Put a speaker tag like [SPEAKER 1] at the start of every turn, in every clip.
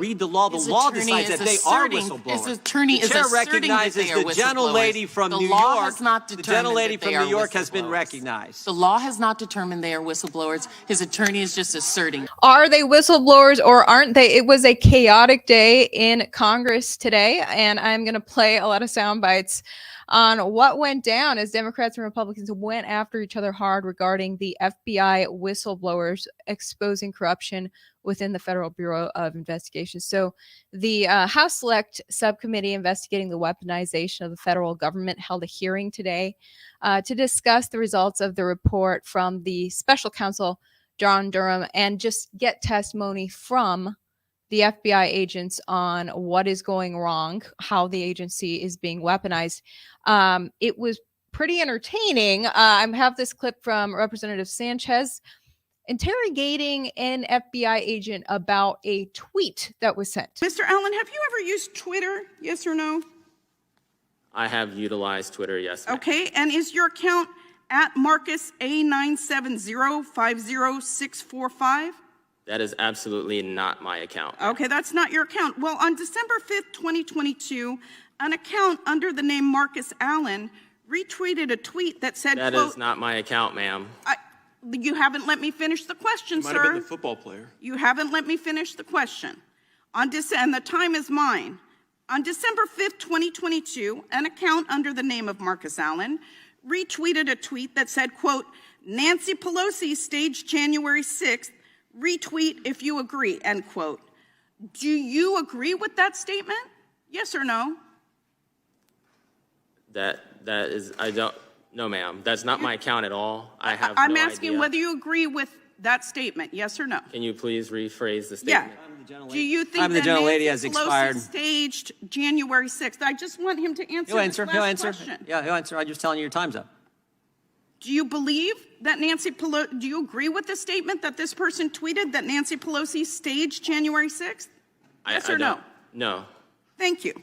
[SPEAKER 1] read the law. The law decides that they are whistleblowers.
[SPEAKER 2] His attorney is asserting that they are whistleblowers.
[SPEAKER 1] The gentlelady from New York. The gentlelady from New York has been recognized.
[SPEAKER 2] The law has not determined they are whistleblowers. His attorney is just asserting.
[SPEAKER 3] Are they whistleblowers or aren't they? It was a chaotic day in Congress today, and I'm going to play a lot of sound bites on what went down as Democrats and Republicans went after each other hard regarding the FBI whistleblowers exposing corruption within the Federal Bureau of Investigation. So the House Select Subcommittee investigating the weaponization of the federal government held a hearing today to discuss the results of the report from the special counsel, John Durham, and just get testimony from the FBI agents on what is going wrong, how the agency is being weaponized. It was pretty entertaining. I have this clip from Representative Sanchez interrogating an FBI agent about a tweet that was sent.
[SPEAKER 4] Mr. Allen, have you ever used Twitter? Yes or no?
[SPEAKER 5] I have utilized Twitter, yes.
[SPEAKER 4] Okay, and is your account at Marcus A970-50645?
[SPEAKER 5] That is absolutely not my account.
[SPEAKER 4] Okay, that's not your account. Well, on December 5th, 2022, an account under the name Marcus Allen retweeted a tweet that said,
[SPEAKER 5] That
[SPEAKER 4] quote,
[SPEAKER 5] is not my account, ma'am.
[SPEAKER 4] You haven't let me finish the question, sir.
[SPEAKER 6] Might have been the football player.
[SPEAKER 4] You haven't let me finish the question. And the time is mine. On December 5th, 2022, an account under the name of Marcus Allen retweeted a tweet that said, quote, Nancy Pelosi staged January 6th, retweet if you agree, end quote. Do you agree with that statement? Yes or no?
[SPEAKER 5] That is, I don't, no ma'am. That's not my account at all.
[SPEAKER 4] I'm asking whether you agree with that statement, yes or no?
[SPEAKER 5] Can you please rephrase the statement?
[SPEAKER 4] Yeah. Do you think that Nancy Pelosi staged January 6th? I just want him to answer this last question.
[SPEAKER 1] Yeah, he'll answer. I'm just telling you your time's up.
[SPEAKER 4] Do you believe that Nancy Pelosi, do you agree with the statement that this person tweeted that Nancy Pelosi staged January 6th? Yes or no?
[SPEAKER 5] No.
[SPEAKER 4] Thank you.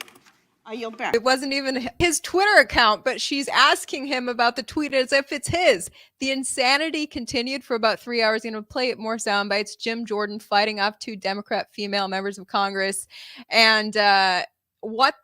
[SPEAKER 4] I yield back.
[SPEAKER 3] It wasn't even his Twitter account, but she's asking him about the tweet as if it's his. The insanity continued for about 3 hours. I'm going to play more sound bites. Jim Jordan fighting off 2 Democrat female members of Congress, and what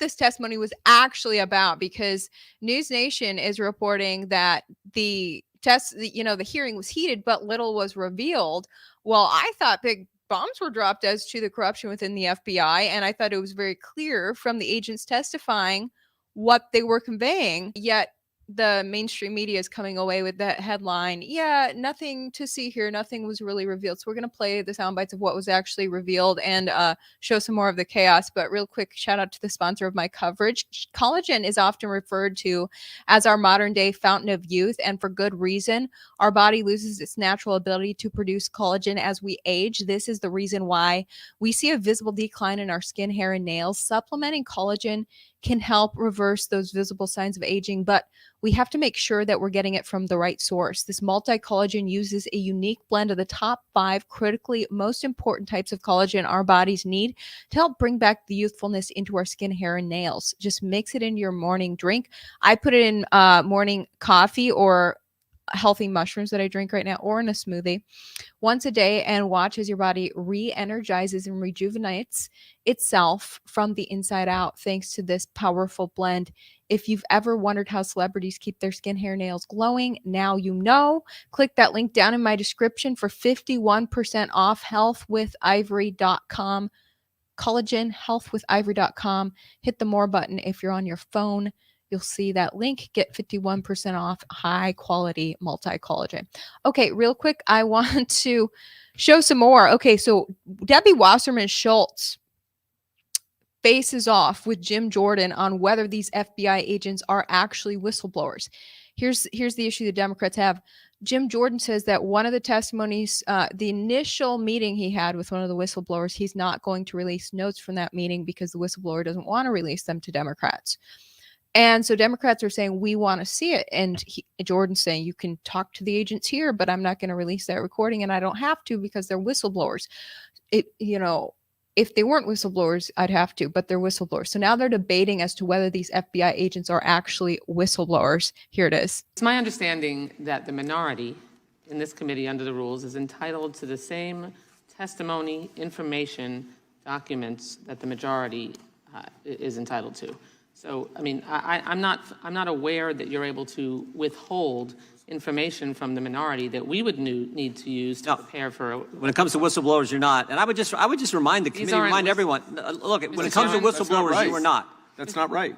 [SPEAKER 3] this testimony was actually about, because News Nation is reporting that the hearing was heated, but little was revealed. Well, I thought big bombs were dropped as to the corruption within the FBI, and I thought it was very clear from the agents testifying what they were conveying, yet the mainstream media is coming away with that headline. Yeah, nothing to see here. Nothing was really revealed. So we're going to play the sound bites of what was actually revealed and show some more of the chaos. But real quick, shout out to the sponsor of my coverage. Collagen is often referred to as our modern day fountain of youth, and for good reason. Our body loses its natural ability to produce collagen as we age. This is the reason why we see a visible decline in our skin, hair, and nails. Supplementing collagen can help reverse those visible signs of aging, but we have to make sure that we're getting it from the right source. This multi-collagen uses a unique blend of the top 5 critically most important types of collagen our bodies need to help bring back the youthfulness into our skin, hair, and nails. Just mix it into your morning drink. I put it in morning coffee or healthy mushrooms that I drink right now, or in a smoothie once a day, and watch as your body re-energizes and rejuvenates itself from the inside out thanks to this powerful blend. If you've ever wondered how celebrities keep their skin, hair, nails glowing, now you know. Click that link down in my description for 51% off healthwithivory.com. Collagen, healthwithivory.com. Hit the more button if you're on your phone. You'll see that link. Get 51% off high quality multi-collagen. Okay, real quick, I want to show some more. Okay, so Debbie Wasserman Schultz faces off with Jim Jordan on whether these FBI agents are actually whistleblowers. Here's the issue the Democrats have. Jim Jordan says that one of the testimonies, the initial meeting he had with one of the whistleblowers, he's not going to release notes from that meeting because the whistleblower doesn't want to release them to Democrats. And so Democrats are saying, we want to see it. And Jordan's saying, you can talk to the agents here, but I'm not going to release that recording. And I don't have to because they're whistleblowers. If they weren't whistleblowers, I'd have to, but they're whistleblowers. So now they're debating as to whether these FBI agents are actually whistleblowers. Here it is.
[SPEAKER 7] It's my understanding that the minority in this committee under the rules is entitled to the same testimony, information, documents that the majority is entitled to. So, I mean, I'm not aware that you're able to withhold information from the minority that we would need to use to prepare for.
[SPEAKER 1] When it comes to whistleblowers, you're not. And I would just remind the committee, remind everyone. Look, when it comes to whistleblowers, you are not.
[SPEAKER 6] That's not right.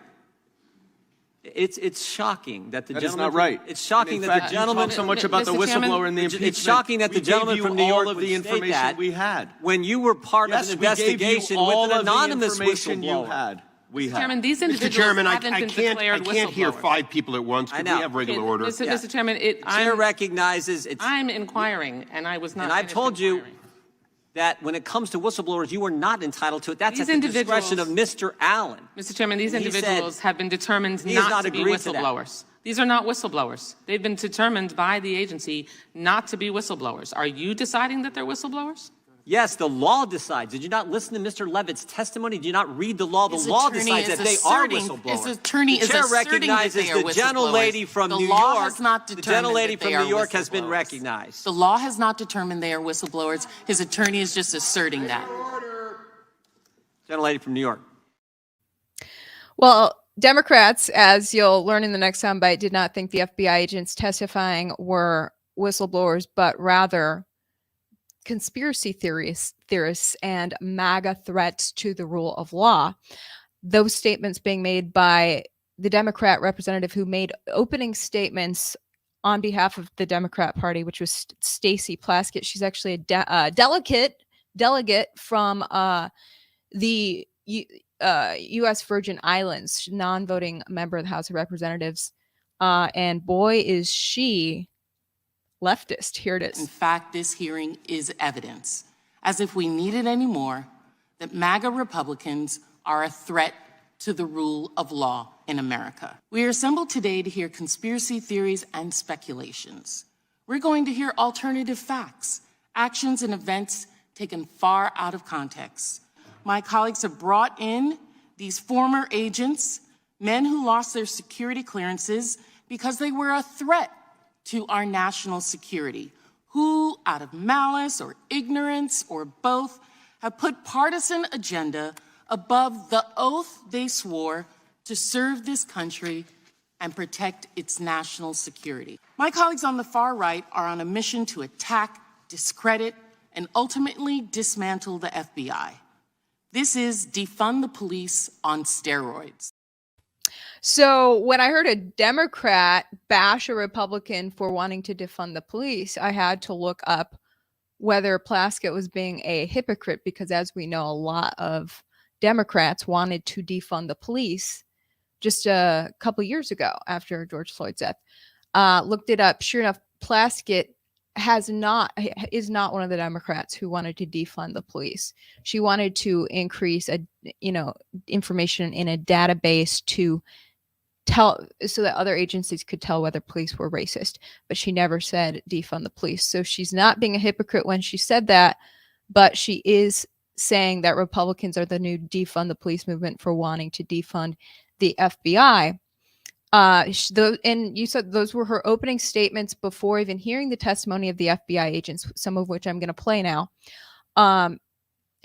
[SPEAKER 1] It's shocking that the
[SPEAKER 6] That
[SPEAKER 1] gentleman.
[SPEAKER 6] is not right.
[SPEAKER 1] It's shocking
[SPEAKER 6] And in
[SPEAKER 1] that
[SPEAKER 6] fact,
[SPEAKER 1] the gentleman.
[SPEAKER 6] You talk so much about the
[SPEAKER 7] Mr. Chairman,
[SPEAKER 6] whistleblower and the impeachment.
[SPEAKER 1] It's shocking that the gentleman from New York
[SPEAKER 6] all of
[SPEAKER 1] would
[SPEAKER 6] the
[SPEAKER 1] state
[SPEAKER 6] information
[SPEAKER 1] that
[SPEAKER 6] we had.
[SPEAKER 1] when you were part of an investigation
[SPEAKER 6] we gave you all
[SPEAKER 1] with an anonymous
[SPEAKER 6] of the information
[SPEAKER 1] whistleblower.
[SPEAKER 6] you had. We
[SPEAKER 7] Mr.
[SPEAKER 6] had.
[SPEAKER 7] Chairman, these
[SPEAKER 8] Mr.
[SPEAKER 7] individuals
[SPEAKER 8] Chairman,
[SPEAKER 7] haven't been declared
[SPEAKER 8] I can't hear
[SPEAKER 7] whistleblowers.
[SPEAKER 8] 5 people at once. Could we
[SPEAKER 1] know.
[SPEAKER 8] have regular
[SPEAKER 7] Okay,
[SPEAKER 8] order?
[SPEAKER 7] Mr. Chairman,
[SPEAKER 1] Chair recognizes it's.
[SPEAKER 7] I'm inquiring, and I was not.
[SPEAKER 1] And I've
[SPEAKER 7] finished
[SPEAKER 1] told you
[SPEAKER 7] inquiring.
[SPEAKER 1] that when it comes to whistleblowers, you are not entitled to it. That's
[SPEAKER 7] These
[SPEAKER 1] at the discretion of Mr. Allen.
[SPEAKER 7] Mr. Chairman, these
[SPEAKER 1] He said
[SPEAKER 7] individuals have been determined
[SPEAKER 1] he has
[SPEAKER 7] not
[SPEAKER 1] not
[SPEAKER 7] to be
[SPEAKER 1] agreed to that.
[SPEAKER 7] whistleblowers. These are not whistleblowers. They've been determined by the agency not to be whistleblowers. Are you deciding that they're whistleblowers?
[SPEAKER 1] Yes, the law decides. Did you not listen to Mr. Levitt's testimony? Did you not read the law? The law decides that they are whistleblowers.
[SPEAKER 2] His attorney
[SPEAKER 1] the
[SPEAKER 2] is
[SPEAKER 1] chair
[SPEAKER 2] asserting
[SPEAKER 1] recognizes
[SPEAKER 2] that they are
[SPEAKER 1] the gentlelady
[SPEAKER 2] whistleblowers.
[SPEAKER 1] from
[SPEAKER 2] The
[SPEAKER 1] New
[SPEAKER 2] law
[SPEAKER 1] York.
[SPEAKER 2] has not
[SPEAKER 1] The
[SPEAKER 2] determined
[SPEAKER 1] gentlelady
[SPEAKER 2] that
[SPEAKER 1] from
[SPEAKER 2] they
[SPEAKER 1] New
[SPEAKER 2] are
[SPEAKER 1] York has been
[SPEAKER 2] whistleblowers.
[SPEAKER 1] recognized.
[SPEAKER 2] The law has not determined they are whistleblowers. His attorney is just asserting that.
[SPEAKER 1] Gentlelady from New York.
[SPEAKER 3] Well, Democrats, as you'll learn in the next soundbite, did not think the FBI agents testifying were whistleblowers, but rather conspiracy theorists and MAGA threats to the rule of law. Those statements being made by the Democrat representative who made opening statements on behalf of the Democrat Party, which was Stacey Plaskett. She's actually a delegate from the U.S. Virgin Islands, non-voting member of the House of Representatives. And boy, is she leftist. Here it
[SPEAKER 2] In
[SPEAKER 3] is.
[SPEAKER 2] fact, this hearing is evidence, as if we needed any more, that MAGA Republicans are a threat to the rule of law in America. We are assembled today to hear conspiracy theories and speculations. We're going to hear alternative facts, actions, and events taken far out of context. My colleagues have brought in these former agents, men who lost their security clearances because they were a threat to our national security, who, out of malice or ignorance or both, have put partisan agenda above the oath they swore to serve this country and protect its national security. My colleagues on the far right are on a mission to attack, discredit, and ultimately dismantle the FBI. This is defund the police on steroids.
[SPEAKER 3] So when I heard a Democrat bash a Republican for wanting to defund the police, I had to look up whether Plaskett was being a hypocrite, because as we know, a lot of Democrats wanted to defund the police just a couple years ago after George Floyd's death. Looked it up. Sure enough, Plaskett is not one of the Democrats who wanted to defund the police. She wanted to increase information in a database to tell so that other agencies could tell whether police were racist, but she never said defund the police. So she's not being a hypocrite when she said that, but she is saying that Republicans are the new defund the police movement for wanting to defund the FBI. And you said those were her opening statements before even hearing the testimony of the FBI agents, some of which I'm going to play now.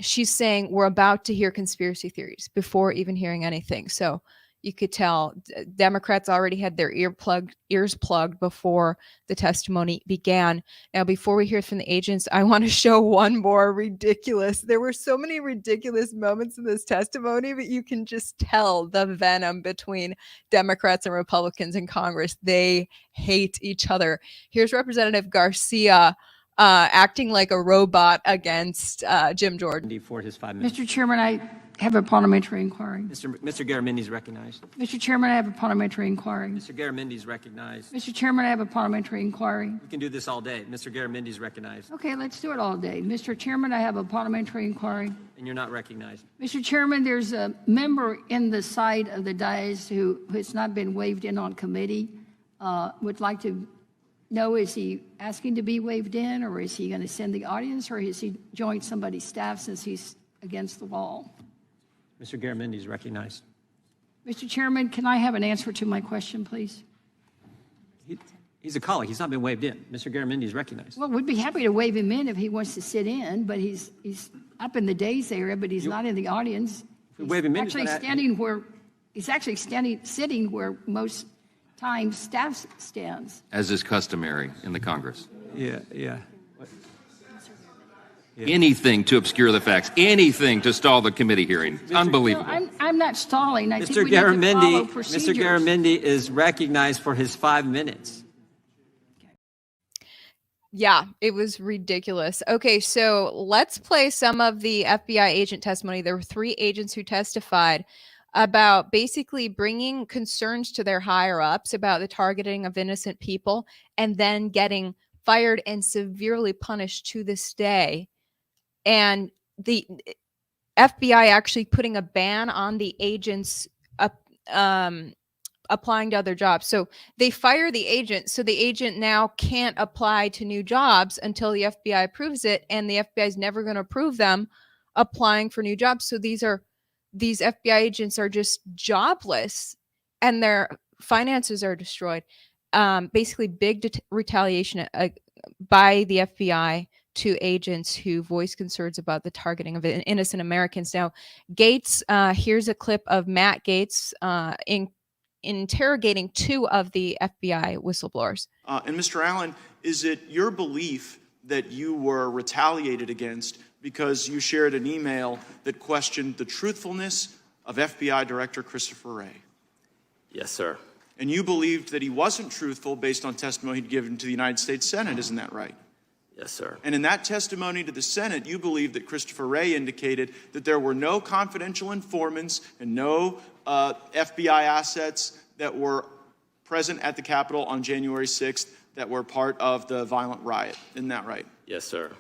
[SPEAKER 3] She's saying we're about to hear conspiracy theories before even hearing anything. So you could tell Democrats already had their ears plugged before the testimony began. Now, before we hear from the agents, I want to show one more ridiculous. There were so many ridiculous moments in this testimony, but you can just tell the venom between Democrats and Republicans in Congress. They hate each other. Here's Representative Garcia acting like a robot against Jim Jordan.
[SPEAKER 1] For his 5 minutes.
[SPEAKER 9] Mr. Chairman, I have a parliamentary inquiry.
[SPEAKER 1] Mr. Garamendi's recognized.
[SPEAKER 9] Mr. Chairman, I have a parliamentary inquiry.
[SPEAKER 1] Mr. Garamendi's recognized.
[SPEAKER 9] Mr. Chairman, I have a parliamentary inquiry.
[SPEAKER 1] We can do this all day. Mr. Garamendi's recognized.
[SPEAKER 9] Okay, let's do it all day. Mr. Chairman, I have a parliamentary inquiry.
[SPEAKER 1] And you're not recognized.
[SPEAKER 9] Mr. Chairman, there's a member in the side of the dais who has not been waved in on committee. Would like to know, is he asking to be waved in, or is he going to send the audience, or has he joined somebody's staff since he's against the wall?
[SPEAKER 1] Mr. Garamendi's recognized.
[SPEAKER 9] Mr. Chairman, can I have an answer to my question, please?
[SPEAKER 1] He's a colleague. He's not been waived in. Mr. Garamendi is recognized.
[SPEAKER 9] Well, we'd be happy to waive him in if he wants to sit in, but he's up in the days area, but he's not in the audience.
[SPEAKER 1] If we waive him in, he's
[SPEAKER 9] Actually sitting where most times staff stands.
[SPEAKER 6] As is customary in the Congress.
[SPEAKER 1] Yeah.
[SPEAKER 6] Anything to obscure the facts, anything to stall the committee hearing. Unbelievable.
[SPEAKER 9] No, I'm not stalling. I think
[SPEAKER 1] Mr.
[SPEAKER 9] we need to follow
[SPEAKER 1] Garamendi,
[SPEAKER 9] procedures.
[SPEAKER 1] Mr. Garamendi is recognized for his 5 minutes.
[SPEAKER 3] Yeah, it was ridiculous. Okay, so let's play some of the FBI agent testimony. There were 3 agents who testified about basically bringing concerns to their higher ups about the targeting of innocent people and then getting fired and severely punished to this day. And the FBI actually putting a ban on the agents applying to other jobs. So they fire the agent. So the agent now can't apply to new jobs until the FBI approves it. And the FBI is never going to approve them applying for new jobs. So these FBI agents are just jobless and their finances are destroyed. Basically big retaliation by the FBI to agents who voice concerns about the targeting of innocent Americans. Now, Gates, here's a clip of Matt Gates interrogating 2 of the FBI whistleblowers.
[SPEAKER 8] And Mr. Allen, is it your belief that you were retaliated against because you shared an email that questioned the truthfulness of FBI Director Christopher Wray?
[SPEAKER 5] Yes, sir.
[SPEAKER 8] And you believed that he wasn't truthful based on testimony he'd given to the United States Senate, isn't that right?
[SPEAKER 5] Yes, sir.
[SPEAKER 8] And in that testimony to the Senate, you believe that Christopher Wray indicated that there were no confidential informants and no FBI assets that were present at the Capitol on January 6th that were part of the violent riot. Isn't that right?
[SPEAKER 5] Yes, sir.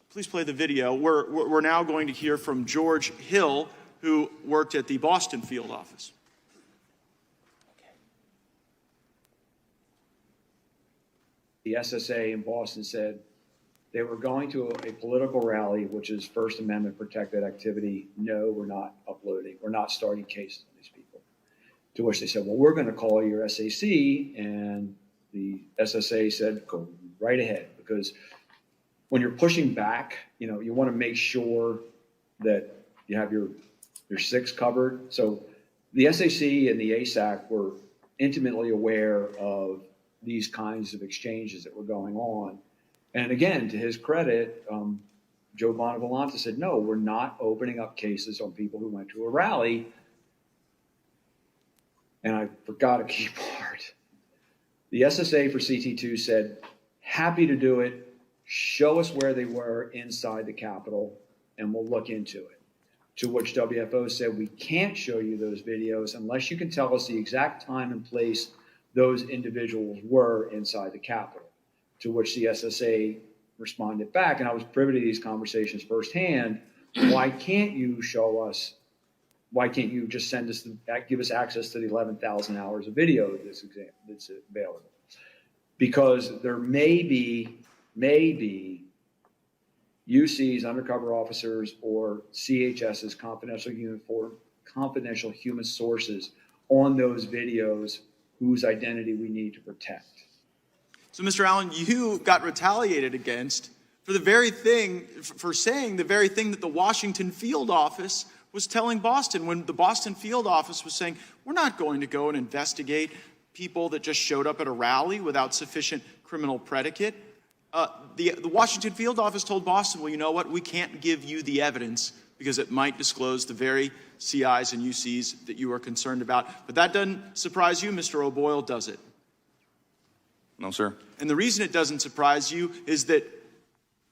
[SPEAKER 8] Please play the video. We're now going to hear from George Hill, who worked at the Boston field office.
[SPEAKER 10] The SSA in Boston said they were going to a political rally, which is First Amendment protected activity. No, we're not uploading. We're not starting cases on these people. To which they said, well, we're going to call your SAC. And the SSA said, go right ahead. Because when you're pushing back, you want to make sure that you have your 6 covered. So the SAC and the ASAC were intimately aware of these kinds of exchanges that were going on. And again, to his credit, Joe Bonavolante said, no, we're not opening up cases on people who went to a rally. And I forgot a key part. The SSA for CT2 said, happy to do it. Show us where they were inside the Capitol, and we'll look into it. To which WFO said, we can't show you those videos unless you can tell us the exact time and place those individuals were inside the Capitol. To which the SSA responded back, and I was privy to these conversations firsthand. Why can't you show us? Why can't you just give us access to the 11,000 hours of video that's available? Because there may be UC's undercover officers or CHS's confidential human sources on those videos whose identity we need to protect.
[SPEAKER 8] So, Mr. Allen, you got retaliated against for saying the very thing that the Washington field office was telling Boston, when the Boston field office was saying, we're not going to go and investigate people that just showed up at a rally without sufficient criminal predicate. The Washington field office told Boston, well, you know what? We can't give you the evidence because it might disclose the very CIs and UCs that you are concerned about. But that doesn't surprise you, Mr. O'Boyle, does it?
[SPEAKER 11] No, sir.
[SPEAKER 8] And the reason it doesn't surprise you is that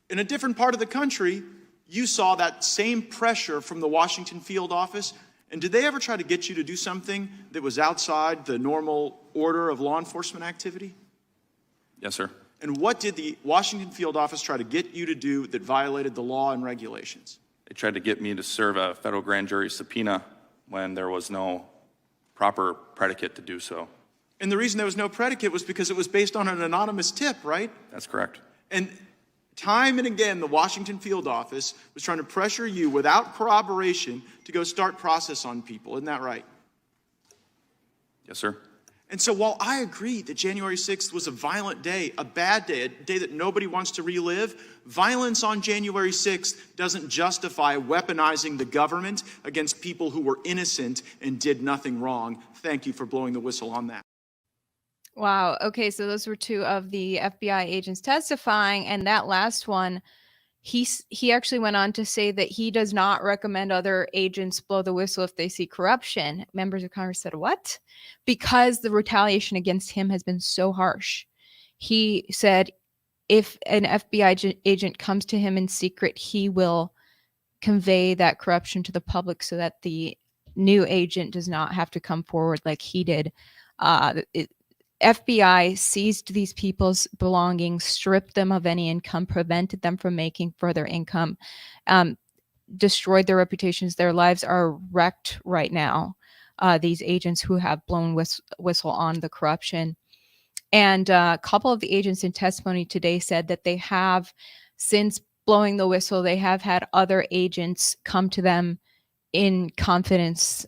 [SPEAKER 8] in a different part of the country, you saw that same pressure from the Washington field office. And did they ever try to get you to do something that was outside the normal order of law enforcement activity?
[SPEAKER 11] Yes, sir.
[SPEAKER 8] And what did the Washington field office try to get you to do that violated the law and regulations?
[SPEAKER 11] They tried to get me to serve a federal grand jury subpoena when there was no proper predicate to do so.
[SPEAKER 8] And the reason there was no predicate was because it was based on an anonymous tip, right?
[SPEAKER 11] That's correct.
[SPEAKER 8] And time and again, the Washington field office was trying to pressure you without corroboration to go start process on people. Isn't that right?
[SPEAKER 11] Yes, sir.
[SPEAKER 8] And so while I agree that January 6th was a violent day, a bad day, a day that nobody wants to relive, violence on January 6th doesn't justify weaponizing the government against people who were innocent and did nothing wrong. Thank you for blowing the whistle on that.
[SPEAKER 3] Wow. Okay, so those were two of the FBI agents testifying, and that last one, he actually went on to say that he does not recommend other agents blow the whistle if they see corruption. Members of Congress said, "What?" Because the retaliation against him has been so harsh. He said if an FBI agent comes to him in secret, he will convey that corruption to the public so that the new agent does not have to come forward like he did. FBI seized these people's belongings, stripped them of any income, prevented them from making further income, destroyed their reputations. Their lives are wrecked right now, these agents who have blown whistle on the corruption. And a couple of the agents in testimony today said that they have, since blowing the whistle, they have had other agents come to them in confidence,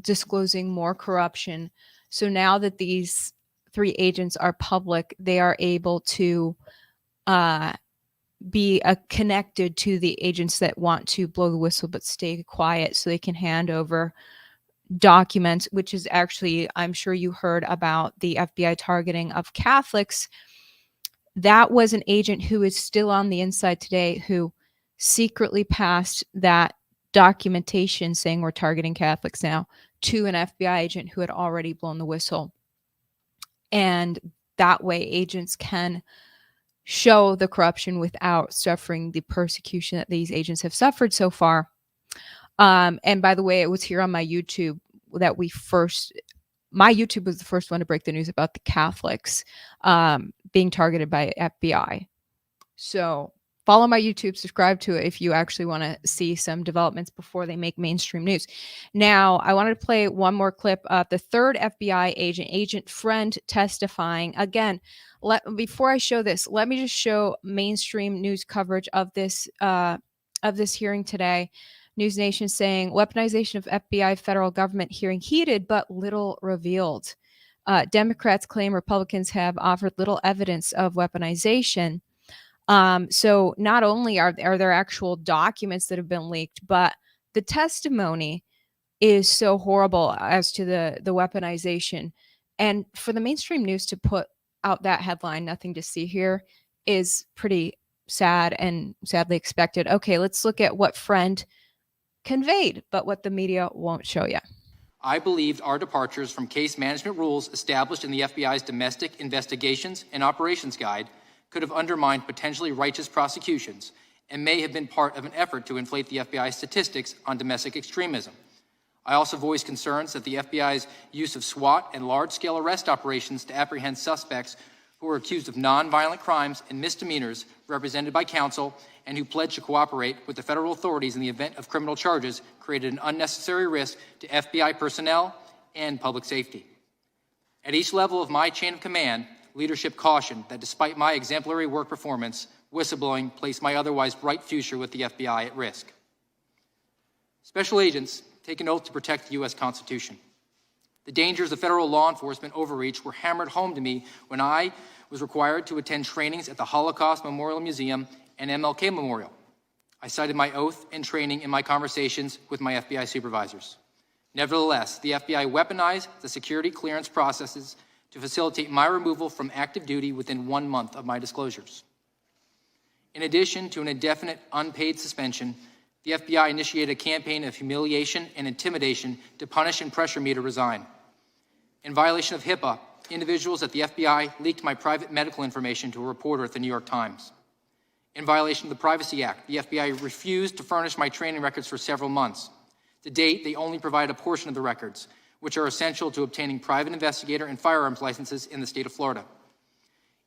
[SPEAKER 3] disclosing more corruption. So now that these 3 agents are public, they are able to be connected to the agents that want to blow the whistle but stay quiet, so they can hand over documents, which is actually, I'm sure you heard about the FBI targeting of Catholics. That was an agent who is still on the inside today, who secretly passed that documentation saying we're targeting Catholics now to an FBI agent who had already blown the whistle. And that way agents can show the corruption without suffering the persecution that these agents have suffered so far. And by the way, it was here on my YouTube that my YouTube was the first one to break the news about the Catholics being targeted by FBI. So follow my YouTube, subscribe to it if you actually want to see some developments before they make mainstream news. Now, I wanted to play one more clip of the third FBI agent, Agent Friend, testifying. Again, before I show this, let me just show mainstream news coverage of this hearing today. News Nation saying weaponization of FBI federal government hearing heated, but little revealed. Democrats claim Republicans have offered little evidence of weaponization. So not only are there actual documents that have been leaked, but the testimony is so horrible as to the weaponization. And for the mainstream news to put out that headline, "Nothing to see here," is pretty sad and sadly expected. Okay, let's look at what Friend conveyed, but what the media won't show you.
[SPEAKER 12] I believed our departures from case management rules established in the FBI's Domestic Investigations and Operations Guide could have undermined potentially righteous prosecutions and may have been part of an effort to inflate the FBI's statistics on domestic extremism. I also voiced concerns that the FBI's use of SWAT and large-scale arrest operations to apprehend suspects who were accused of nonviolent crimes and misdemeanors represented by counsel and who pledged to cooperate with the federal authorities in the event of criminal charges created an unnecessary risk to FBI personnel and public safety. At each level of my chain of command, leadership cautioned that despite my exemplary work performance, whistleblowing placed my otherwise bright future with the FBI at risk. Special agents take an oath to protect the U.S. Constitution. The dangers of federal law enforcement overreach were hammered home to me when I was required to attend trainings at the Holocaust Memorial Museum and MLK Memorial. I cited my oath and training in my conversations with my FBI supervisors. Nevertheless, the FBI weaponized the security clearance processes to facilitate my removal from active duty within 1 month of my disclosures. In addition to an indefinite unpaid suspension, the FBI initiated a campaign of humiliation and intimidation to punish and pressure me to resign. In violation of HIPAA, individuals at the FBI leaked my private medical information to a reporter at the New York Times. In violation of the Privacy Act, the FBI refused to furnish my training records for several months. To date, they only provided a portion of the records, which are essential to obtaining private investigator and firearms licenses in the state of Florida.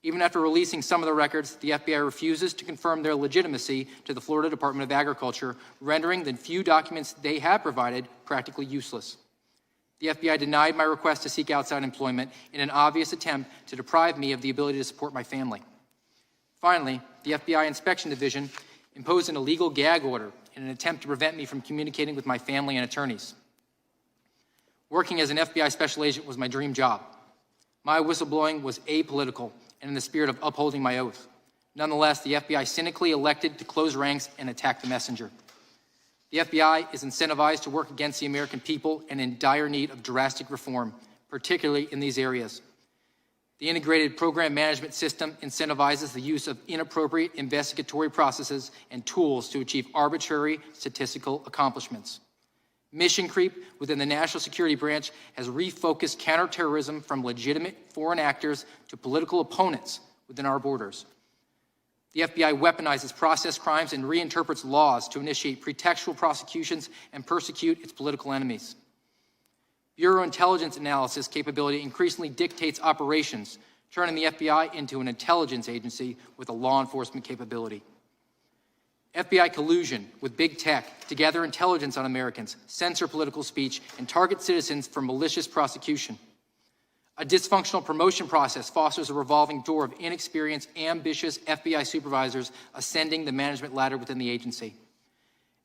[SPEAKER 12] Even after releasing some of the records, the FBI refuses to confirm their legitimacy to the Florida Department of Agriculture, rendering the few documents they have provided practically useless. The FBI denied my request to seek outside employment in an obvious attempt to deprive me of the ability to support my family. Finally, the FBI Inspection Division imposed an illegal gag order in an attempt to prevent me from communicating with my family and attorneys. Working as an FBI special agent was my dream job. My whistleblowing was apolitical and in the spirit of upholding my oath. Nonetheless, the FBI cynically elected to close ranks and attack the messenger. The FBI is incentivized to work against the American people and in dire need of drastic reform, particularly in these areas. The integrated program management system incentivizes the use of inappropriate investigatory processes and tools to achieve arbitrary statistical accomplishments. Mission creep within the National Security Branch has refocused counterterrorism from legitimate foreign actors to political opponents within our borders. The FBI weaponizes process crimes and reinterprets laws to initiate pretextual prosecutions and persecute its political enemies. Bureau intelligence analysis capability increasingly dictates operations, turning the FBI into an intelligence agency with a law enforcement capability. FBI collusion with big tech to gather intelligence on Americans, censor political speech, and target citizens for malicious prosecution. A dysfunctional promotion process fosters a revolving door of inexperienced, ambitious FBI supervisors ascending the management ladder within the agency.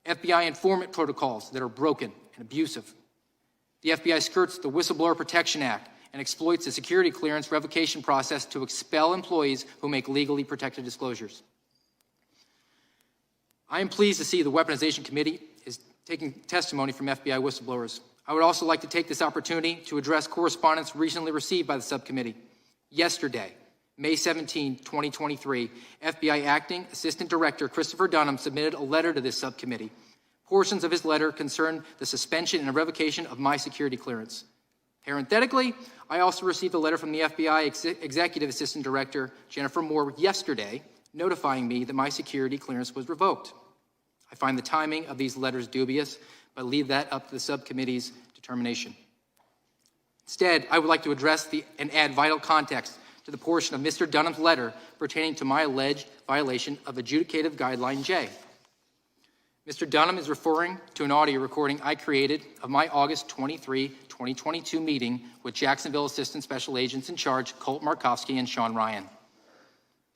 [SPEAKER 12] FBI informant protocols that are broken and abusive. The FBI skirts the Whistleblower Protection Act and exploits the security clearance revocation process to expel employees who make legally protected disclosures. I am pleased to see the Weaponization Committee is taking testimony from FBI whistleblowers. I would also like to take this opportunity to address correspondence recently received by the subcommittee. Yesterday, May 17, 2023, FBI Acting Assistant Director Christopher Dunham submitted a letter to this subcommittee. Portions of his letter concern the suspension and revocation of my security clearance. Parenthetically, I also received a letter from the FBI Executive Assistant Director Jennifer Moore yesterday notifying me that my security clearance was revoked. I find the timing of these letters dubious, but leave that up to the subcommittee's determination. Instead, I would like to address and add vital context to the portion of Mr. Dunham's letter pertaining to my alleged violation of Adjudicative Guideline J. Mr. Dunham is referring to an audio recording I created of my August 23, 2022 meeting with Jacksonville Assistant Special Agents in Charge Colt Markowski and Sean Ryan.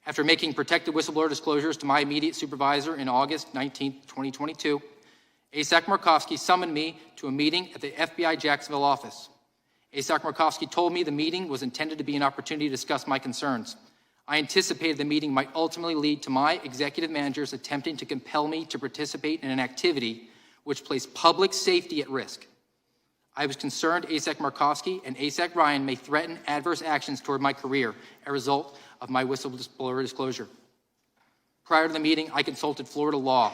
[SPEAKER 12] After making protected whistleblower disclosures to my immediate supervisor in August 19, 2022, ASAC Markowski summoned me to a meeting at the FBI Jacksonville office. ASAC Markowski told me the meeting was intended to be an opportunity to discuss my concerns. I anticipated the meeting might ultimately lead to my executive managers attempting to compel me to participate in an activity which placed public safety at risk. I was concerned ASAC Markowski and ASAC Ryan may threaten adverse actions toward my career as a result of my whistleblower disclosure. Prior to the meeting, I consulted Florida law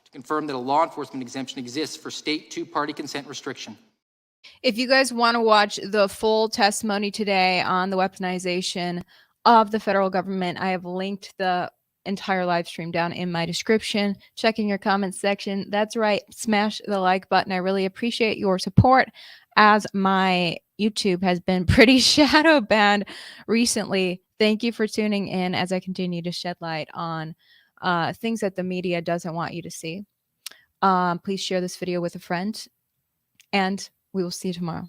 [SPEAKER 12] to confirm that a law enforcement exemption exists for state two-party consent restriction.
[SPEAKER 3] If you guys want to watch the full testimony today on the weaponization of the federal government, I have linked the entire live stream down in my description. Check in your comments section. That's right. Smash the like button. I really appreciate your support, as my YouTube has been pretty shadow banned recently. Thank you for tuning in as I continue to shed light on things that the media doesn't want you to see. Please share this video with a friend, and we will see you tomorrow.